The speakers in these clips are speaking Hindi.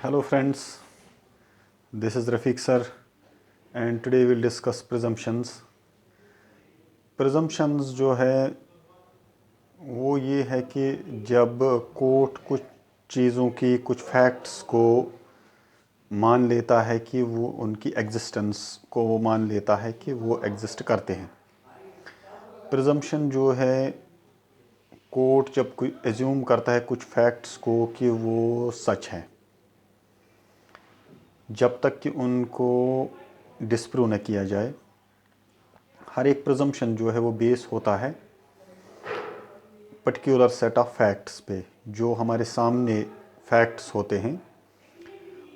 Hello friends, this is Rafiq sir and today we'll discuss presumptions. Presumptions जो है वो ये है कि जब कोर्ट कुछ चीज़ों की कुछ फैक्ट्स को मान लेता है कि वो उनकी एग्जिस्टेंस को वो मान लेता है कि वो एग्जिस्ट करते हैं। प्रिजम्पशन जो है कोर्ट जब कोई एज्यूम करता है कुछ फैक्ट्स को कि वो सच है, जब तक कि उनको डिस्प्रूव न किया जाए। हर एक प्रिजम्पशन जो है वो बेस होता है पर्टिकुलर सेट ऑफ फैक्ट्स पे। जो हमारे सामने फैक्ट्स होते हैं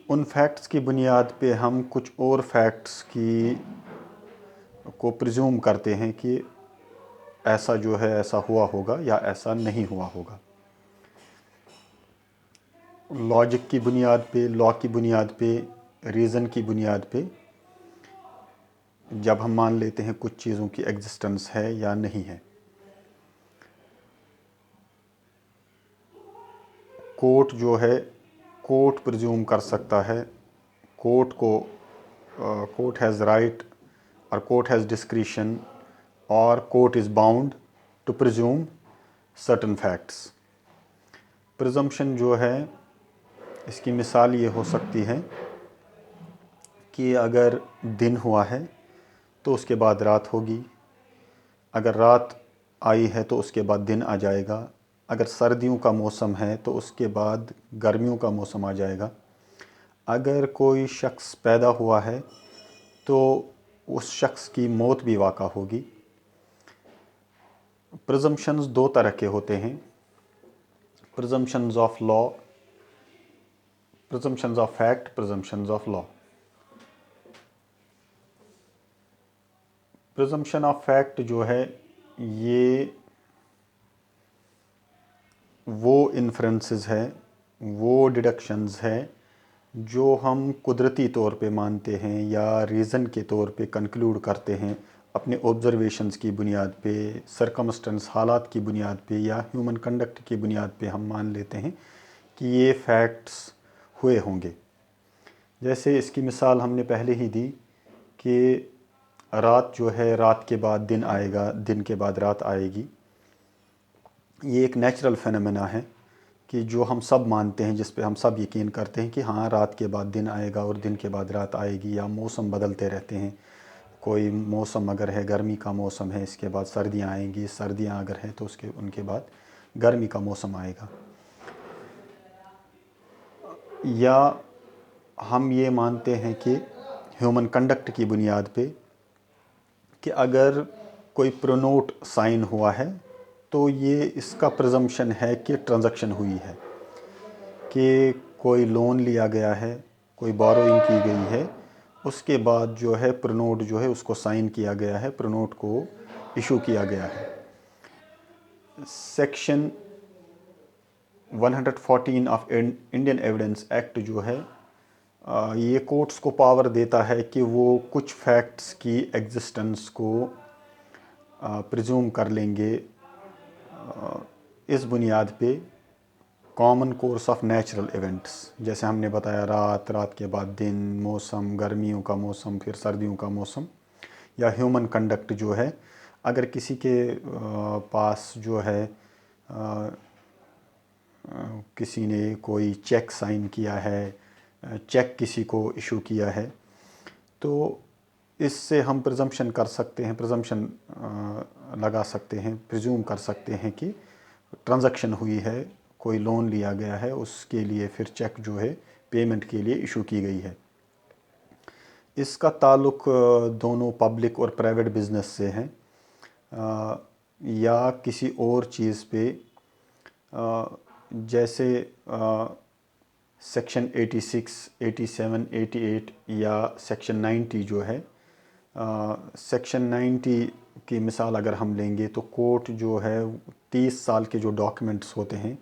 उन फैक्ट्स की बुनियाद पे हम कुछ और फैक्ट्स की को प्रिज्यूम करते हैं कि ऐसा जो है ऐसा हुआ होगा या ऐसा नहीं हुआ होगा। लॉजिक की बुनियाद पे, लॉ की बुनियाद पे, रीज़न की बुनियाद पे जब हम मान लेते हैं कुछ चीज़ों की एग्जिस्टेंस है या नहीं है। कोर्ट जो है कोर्ट प्रिज्यूम कर सकता है, कोर्ट हैज़ राइट और कोर्ट हैज़ डिस्क्रिशन और court is bound to presume certain facts. Presumption जो है इसकी मिसाल ये हो सकती है कि अगर दिन हुआ है तो उसके बाद रात होगी, अगर रात आई है तो उसके बाद दिन आ जाएगा, अगर सर्दियों का मौसम है तो उसके बाद गर्मियों का मौसम आ जाएगा, अगर कोई शख्स पैदा हुआ है तो उस शख्स की मौत भी वाक़ा होगी। प्रिजम्पशंस दो तरह के होते हैं, presumptions of law, presumptions of fact, presumptions of law. Presumption of fact जो है ये वो इन्फ्रेंसेस है, वो डिडक्शंस है जो हम कुदरती तौर पे मानते हैं या रीज़न के तौर पे कंक्लूड करते हैं अपने ऑब्ज़र्वेशंस की बुनियाद पे, सरकमस्टेंस हालात की बुनियाद पे या ह्यूमन कंडक्ट की बुनियाद पे हम मान लेते हैं कि ये फैक्ट्स हुए होंगे। जैसे इसकी मिसाल हमने पहले ही दी कि रात जो है, रात के बाद दिन आएगा, दिन के बाद रात आएगी। ये एक नेचुरल फेनोमेना है कि जो हम सब मानते हैं, जिस पे हम सब यकीन करते हैं कि हाँ रात के बाद दिन आएगा और दिन के बाद रात आएगी, या मौसम बदलते रहते हैं। कोई मौसम अगर है गर्मी का मौसम है, इसके बाद सर्दियाँ आएंगी, सर्दियाँ अगर हैं तो उनके बाद गर्मी का मौसम आएगा। या हम ये मानते हैं कि ह्यूमन कंडक्ट की बुनियाद पे कि अगर कोई प्रोनोट साइन हुआ है तो ये इसका प्रिजम्पशन है कि ट्रांजैक्शन हुई है, कि कोई लोन लिया गया है, कोई बोरोइंग की गई है, उसके बाद जो है प्रोनोट जो है उसको साइन किया गया है, प्रोनोट को इशू किया गया है। Section 114 of Indian evidence act जो है ये कोर्ट्स को पावर देता है कि वो कुछ फैक्ट्स की एग्जिस्टेंस को प्रिज्यूम कर लेंगे इस बुनियाद पे common course of natural events. जैसे हमने बताया रात के बाद दिन, मौसम, गर्मियों का मौसम, फिर सर्दियों का मौसम, या ह्यूमन कंडक्ट जो है। अगर किसी के पास जो है किसी ने कोई चेक साइन किया है, चेक किसी को इशू किया है, तो इससे हम प्रिजम्पशन कर सकते हैं, प्रिजम्पशन लगा सकते हैं, प्रिज्यूम कर सकते हैं कि ट्रांजैक्शन हुई है, कोई लोन लिया गया है, उसके लिए फिर चेक जो है पेमेंट के लिए इशू की गई है। इसका ताल्लुक दोनों पब्लिक और प्राइवेट बिजनेस से है या किसी और चीज़ पे। जैसे सेक्शन 86, 87, 88 या सेक्शन 90 जो है, सेक्शन 90 की मिसाल अगर हम लेंगे तो कोर्ट जो है 30 साल के जो डॉक्यूमेंट्स होते हैं,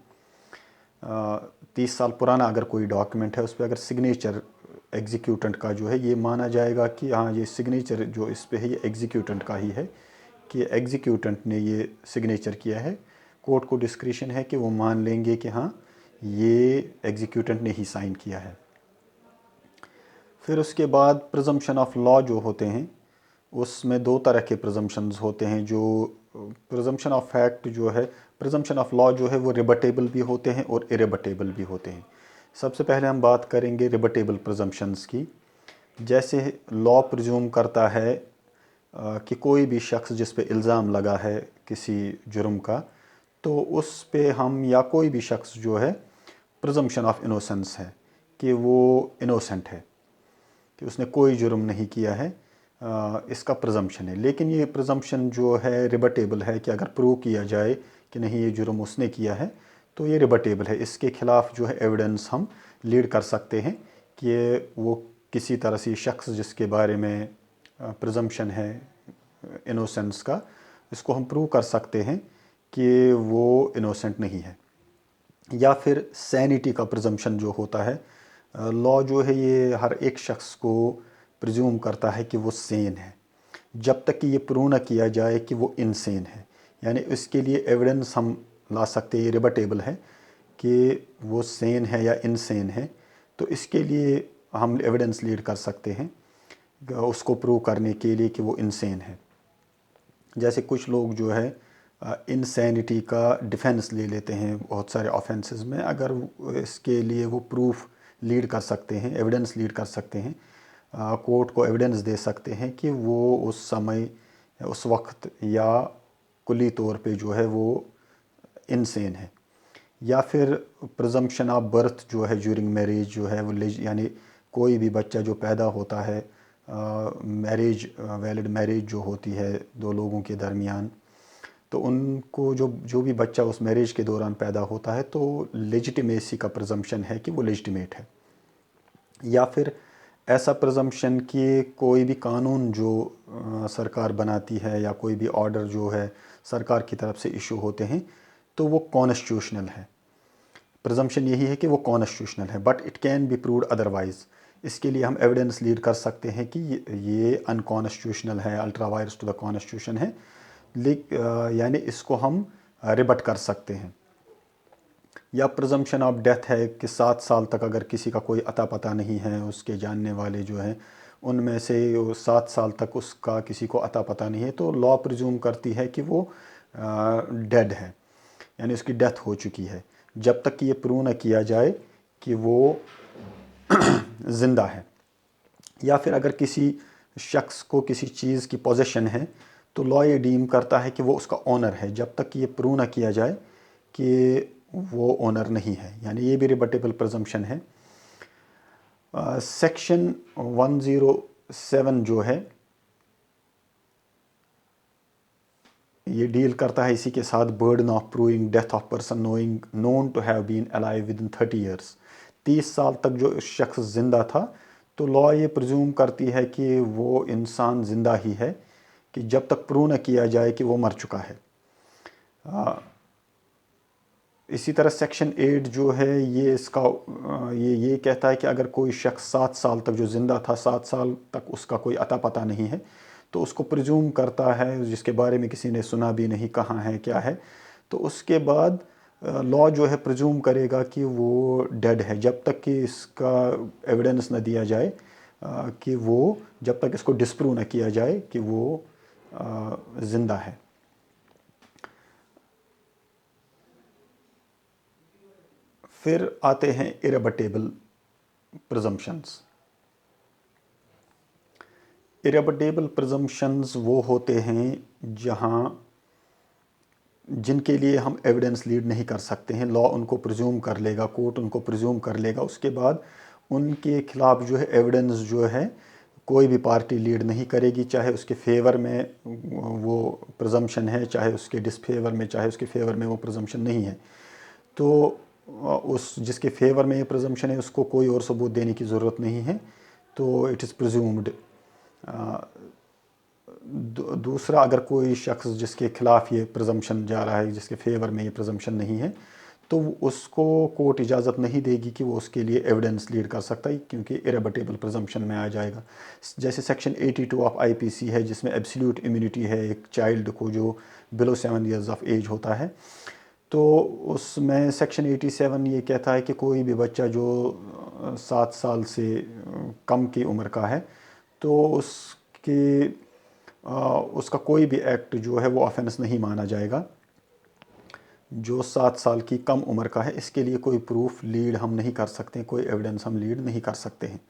30 साल पुराना अगर कोई डॉक्यूमेंट है उस पर अगर सिग्नेचर एग्जीक्यूटेंट का जो है, ये माना जाएगा कि हाँ ये सिग्नेचर जो इस पे है ये एग्जीक्यूटेंट का ही है, कि एग्जीक्यूटेंट ने ये सिग्नेचर किया है। कोर्ट को डिस्क्रिशन है कि वो मान लेंगे कि हाँ ये एग्जीक्यूटेंट ने ही साइन किया है। फिर उसके बाद प्रिजम्पशन ऑफ लॉ जो होते हैं, उसमें दो तरह के प्रिजम्पशंस होते हैं। जो प्रिजम्पशन ऑफ फैक्ट जो है, प्रिजम्पशन ऑफ लॉ जो है, वो रिबटेबल भी होते हैं और इरिबटेबल भी होते हैं। सबसे पहले हम बात करेंगे रिबटेबल प्रिजम्पशंस की। जैसे लॉ प्रिज्यूम करता है कि कोई भी शख्स जिस पे इल्ज़ाम लगा है किसी जुर्म का, तो उस पे हम, या कोई भी शख्स जो है, प्रिजम्पशन ऑफ इनोसेंस है कि वो इनोसेंट है, कि उसने कोई जुर्म नहीं किया है, इसका प्रिजम्पशन है। लेकिन ये प्रिजम्पशन जो है रिबटेबल है, कि अगर प्रूव किया जाए कि नहीं ये जुर्म उसने किया है, तो ये रिबटेबल है। इसके खिलाफ जो है एविडेंस हम लीड कर सकते हैं कि वो किसी तरह से शख्स जिसके बारे में प्रिजम्पशन है इनोसेंस का, इसको हम प्रूव कर सकते हैं कि वो इनोसेंट नहीं है। या फिर सैनिटी का प्रिजम्पशन जो होता है, लॉ जो है ये हर एक शख्स को प्रिज्यूम करता है कि वो सेन है, जब तक कि ये प्रूव न किया जाए कि वो इनसेन है। यानी इसके लिए एविडेंस हम ला सकते हैं, ये रिबटेबल है कि वो सेन है या इनसेन है। तो इसके लिए हम एविडेंस लीड कर सकते हैं उसको प्रूव करने के लिए कि वो इनसेन है। जैसे कुछ लोग जो है इनसैनिटी का डिफेंस ले लेते हैं बहुत सारे ऑफेंसेस में, अगर इसके लिए वो प्रूफ लीड कर सकते हैं, एविडेंस लीड कर सकते हैं, कोर्ट को एविडेंस दे सकते हैं कि वो उस समय, उस वक्त या कुली तौर पे जो है वो इनसेन है। या फिर प्रिजम्पशन ऑफ बर्थ जो है ज्यूरिंग मैरिज जो है वो, यानी कोई भी बच्चा जो पैदा होता है, मैरिज, वैलिड मैरिज जो होती है दो लोगों के दरमियान, तो उनको जो भी बच्चा उस मैरिज के दौरान पैदा होता है, तो लेजिटिमेसी का प्रिजम्पशन है कि वो लेजिटिमेट है। या फिर ऐसा प्रिजम्पशन कि कोई भी कानून जो सरकार बनाती है या कोई भी ऑर्डर जो है सरकार की तरफ से इशू होते हैं, तो वो कॉन्स्टिट्यूशनल है। प्रिजम्पशन यही है कि वो कॉन्स्टिट्यूशनल है, but it can be proved otherwise. इसके लिए हम एविडेंस लीड कर सकते हैं कि ये अनकॉन्स्टिट्यूशनल है, ultra vires to the constitution है, यानी इसको हम रिबट कर सकते हैं। या प्रिजम्पशन ऑफ डेथ है कि 7 साल तक अगर किसी का कोई अता पता नहीं है, उसके जानने वाले जो हैं उनमें से 7 साल तक उसका किसी को अता पता नहीं है, तो लॉ प्रिज्यूम करती है कि वो डेड है, यानी उसकी डेथ हो चुकी है, जब तक कि ये प्रूव न किया जाए कि वो ज़िंदा है। या फिर अगर किसी शख्स को किसी चीज़ की पोजेशन है, तो लॉ ये डीम करता है कि वो उसका ओनर है, जब तक कि ये प्रूव न किया जाए कि वो ओनर नहीं है, यानी ये भी रिबटेबल प्रिजम्पशन है। सेक्शन 107 जो है ये डील करता है इसी के साथ, burden of proving death of person known to have been alive within 30 years. 30 साल तक जो शख्स ज़िंदा था, तो लॉ ये प्रिज्यूम करती है कि वो इंसान ज़िंदा ही है, कि जब तक प्रूव न किया जाए कि वो मर चुका है। इसी तरह सेक्शन 8 जो है ये इसका ये कहता है कि अगर कोई शख्स 7 साल तक जो ज़िंदा था, 7 साल तक उसका कोई अता पता नहीं है, तो उसको प्रिज्यूम करता है, जिसके बारे में किसी ने सुना भी नहीं कहाँ है क्या है, तो उसके बाद लॉ जो है प्रिज्यूम करेगा कि वो डेड है, जब तक कि इसका एविडेंस न दिया जाए कि वो, जब तक इसको डिस्प्रूव न किया जाए कि वो ज़िंदा है। फिर आते हैं इरेबटेबल प्रिजम्पशंस। इरेबटेबल प्रिजम्पशंस वो होते हैं जिनके लिए हम एविडेंस लीड नहीं कर सकते हैं, लॉ उनको प्रिज्यूम कर लेगा, कोर्ट उनको प्रिज्यूम कर लेगा, उसके बाद उनके खिलाफ जो है एविडेंस जो है कोई भी पार्टी लीड नहीं करेगी, चाहे उसके फेवर में वो प्रिजम्पशन है, चाहे उसके डिसफेवर में, चाहे उसके फेवर में वो प्रिजम्पशन नहीं है। तो उस जिसके फेवर में ये प्रिजम्पशन है उसको कोई और सबूत देने की ज़रूरत नहीं है, तो इट इज़ प्रिज्यूम्ड। दूसरा, अगर कोई शख्स जिसके खिलाफ ये प्रिजम्पशन जा रहा है, जिसके फेवर में ये प्रिजम्पशन नहीं है, तो उसको कोर्ट इजाज़त नहीं देगी कि वो उसके लिए एविडेंस लीड कर सकता है, क्योंकि इरेबटेबल प्रिजम्पशन में आ जाएगा। जैसे सेक्शन 82 ऑफ आईपीसी है, जिसमें एब्सोल्यूट इम्यूनिटी है एक चाइल्ड को जो बिलो 7 ईयर्स ऑफ एज होता है, तो उसमें सेक्शन 87 ये कहता है कि कोई भी बच्चा जो 7 साल से कम की उम्र का है तो उसका कोई भी एक्ट जो है वो ऑफेंस नहीं माना जाएगा। जो 7 साल की कम उम्र का है इसके लिए कोई प्रूफ लीड हम नहीं कर सकते, कोई एविडेंस हम लीड नहीं कर सकते हैं।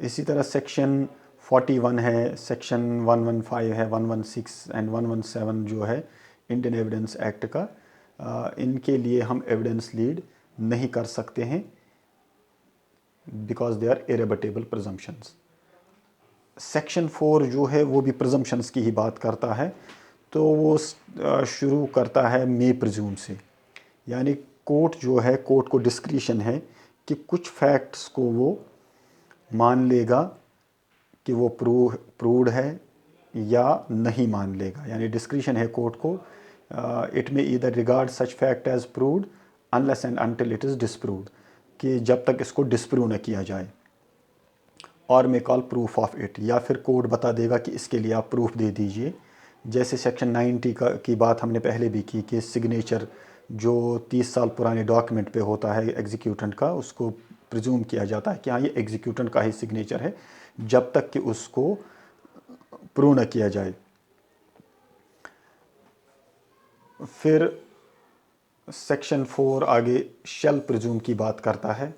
इसी तरह सेक्शन 41 है, सेक्शन 115 है, 116 एंड 117 जो है इंडियन एविडेंस एक्ट का, इनके लिए हम एविडेंस लीड नहीं कर सकते हैं बिकॉज दे आर इरेबटेबल प्रजम्पशंस। सेक्शन 4 जो है वो भी प्रजम्पशंस की ही बात करता है, तो वो शुरू करता है मे प्रिज्यूम से, यानी कोर्ट जो है, कोर्ट को डिस्क्रिशन है कि कुछ फैक्ट्स को वो मान लेगा कि वो प्रूव्ड है या नहीं मान लेगा, यानी डिस्क्रिशन है कोर्ट को। It may either regard such fact as proved unless and until it is disproved, कि जब तक इसको डिसप्रूव न किया जाए, और may call proof of it, या फिर कोर्ट बता देगा कि इसके लिए आप प्रूफ दे दीजिए। जैसे सेक्शन 90 की बात हमने पहले भी की कि सिग्नेचर जो 30 साल पुराने डॉक्यूमेंट पे होता है एग्जीक्यूटेंट का, उसको प्रिज्यूम किया जाता है कि हाँ ये एग्जीक्यूटेंट का ही सिग्नेचर है जब तक कि उसको प्रूव न किया जाए। फिर सेक्शन 4 आगे शेल प्रिज्यूम की बात करता है,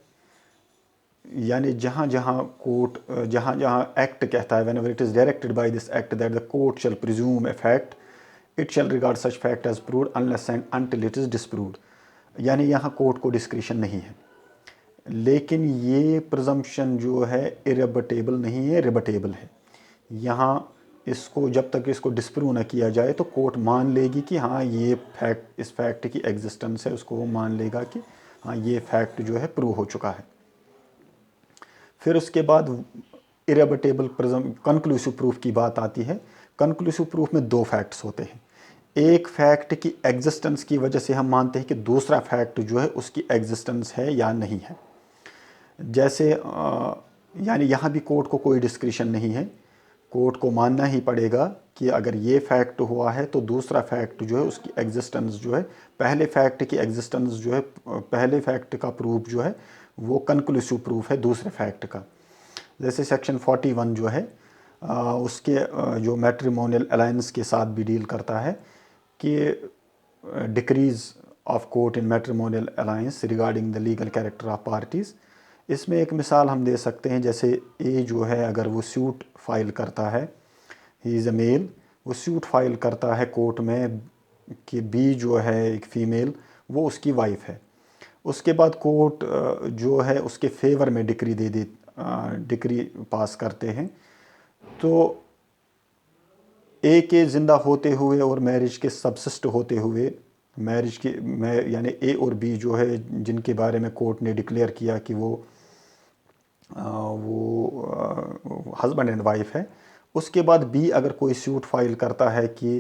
यानी जहाँ जहाँ कोर्ट, जहाँ जहाँ एक्ट कहता है whenever it is directed by this act that the court shall presume a fact, it shall regard such fact as proved unless and until it is disproved, यानी यहाँ कोर्ट को डिस्क्रिशन नहीं है। लेकिन ये प्रजम्पशन जो है इरेबटेबल नहीं है, रिबटेबल है। यहाँ इसको जब तक इसको डिस्प्रूव ना किया जाए तो कोर्ट मान लेगी कि हाँ ये फैक्ट, इस फैक्ट की एग्जिस्टेंस है, उसको वो मान लेगा कि हाँ ये फैक्ट जो है प्रूव हो चुका है। फिर उसके बाद इरेबटेबल कंक्लूसिव प्रूफ की बात आती है। कंक्लूसिव प्रूफ में 2 फैक्ट्स होते हैं। एक फैक्ट की एग्जिस्टेंस की वजह से हम मानते हैं कि दूसरा फैक्ट जो है उसकी एग्जिस्टेंस है या नहीं है। जैसे यानी यहाँ भी कोर्ट को कोई डिस्क्रिशन नहीं है, कोर्ट को मानना ही पड़ेगा कि अगर ये फैक्ट हुआ है तो दूसरा फैक्ट जो है उसकी एग्जिस्टेंस जो है, पहले फैक्ट की एग्जिस्टेंस जो है, पहले फैक्ट का प्रूफ जो है वो कंक्लूसिव प्रूफ है दूसरे फैक्ट का। जैसे सेक्शन 41 जो है उसके जो मैट्रिमोनियल अलायंस के साथ भी डील करता है कि decrease of court in matrimonial alliance regarding the legal character of parties. इसमें एक मिसाल हम दे सकते हैं, जैसे ए जो है अगर वो सूट फाइल करता है, ही इज़ अ मेल, वो सूट फाइल करता है कोर्ट में कि बी जो है एक फ़ीमेल, वो उसकी वाइफ है। उसके बाद कोर्ट जो है उसके फेवर में डिक्री पास करते हैं, तो ए के ज़िंदा होते हुए और मैरिज के सबसिस्ट होते हुए, मैरिज के यानी ए और बी जो है जिनके बारे में कोर्ट ने डिक्लेयर किया कि वो हस्बैंड एंड वाइफ है, उसके बाद बी अगर कोई सूट फाइल करता है कि